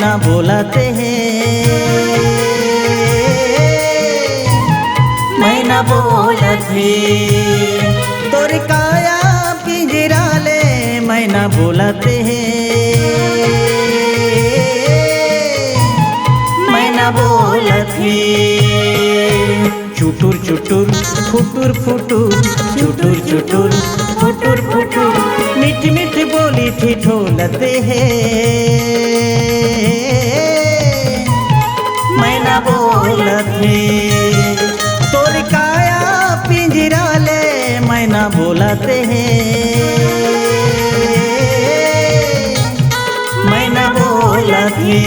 मैना बोलाते हैं, मैना बोलते तोर काया पिंजरा ले मैना बोलाते हैं, मैना बोलते चुटुर चुटुर फुटुर फुटुर चुटुर चुटुर फुटुर फुटुर मीठी मीठी बोली ठिठोलते हैं, मैना बोलते तोर काया पिंजरा ले मैना बोलाते हैं, मैना बोलते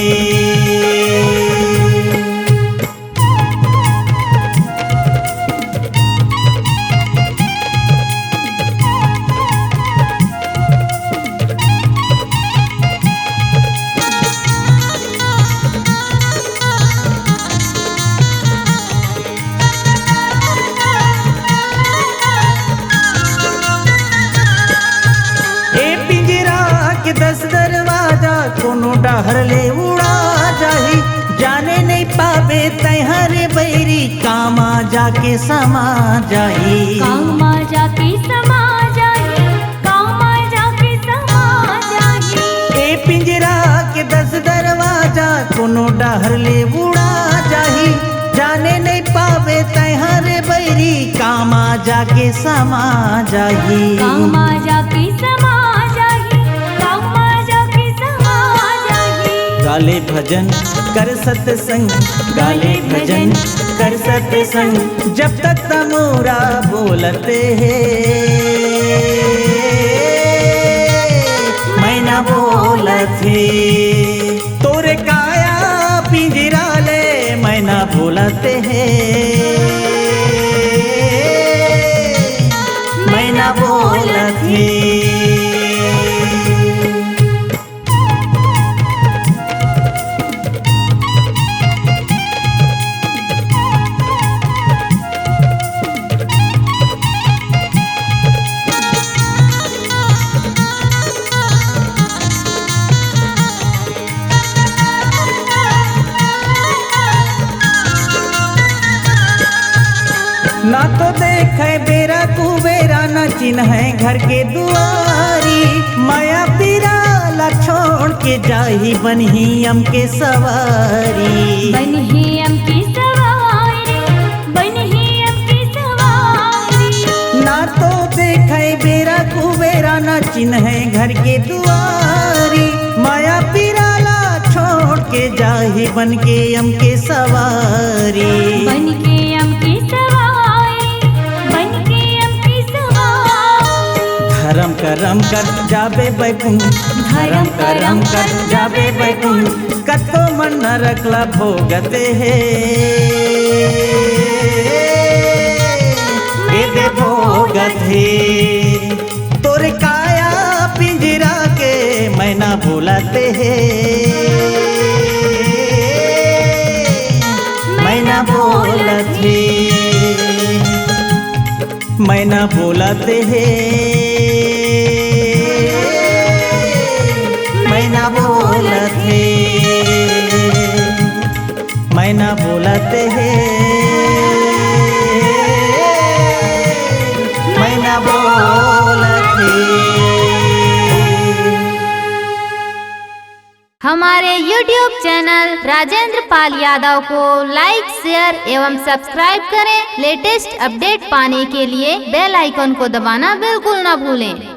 दस दरवाजा कोनो डहर ले उड़ा जाही, जाने नहीं पावे तैहरे बैरी कामा जाके समा जाही, कामा जाके समा जाही, कामा जाके समा जाही। ए पिंजरा के 10 दरवाजा कोनो डहर ले उड़ा जाही, जाने नहीं पावे तैहरे बैरी कामा जाके समा जाही, कामा जाके समा गाले भजन कर सत्संग, गाले भजन कर सत्संग, जब तक तमोरा बोलते हैं, मैना बोलते तोरे काया पिंजरा ले मैना बोलते हैं, मैना बोलते ना तो देखे बेरा कुबेरा न चिन्ह घर के दुआरी, माया पीरा छोड़ के जाही बनहियम के सवारी, बनहियम की सवारी, बनहियम की सवारी। ना तो देखे बेरा कुबेरा न चिन्ह घर के दुआरी, माया पीरा छोड़ के जाही बन के अम के सवारी, बन के अम की धर्म करम कर जाबे बैकुंठ, धर्म करम कर जाबे बैकुंठ, कतो मन नरकला भोगते हैं, ये भोगते तोरे काया पिंजरा के मैना बोलाते हैं, मैना बोलते मैना बोलाते हैं, मैना बोलते मैना बोलते हैं, मैना बोलते। हमारे YouTube चैनल राजेंद्र पाल यादव को लाइक, शेयर एवं सब्सक्राइब करें। लेटेस्ट अपडेट पाने के लिए बेल आइकन को दबाना बिल्कुल न भूलें।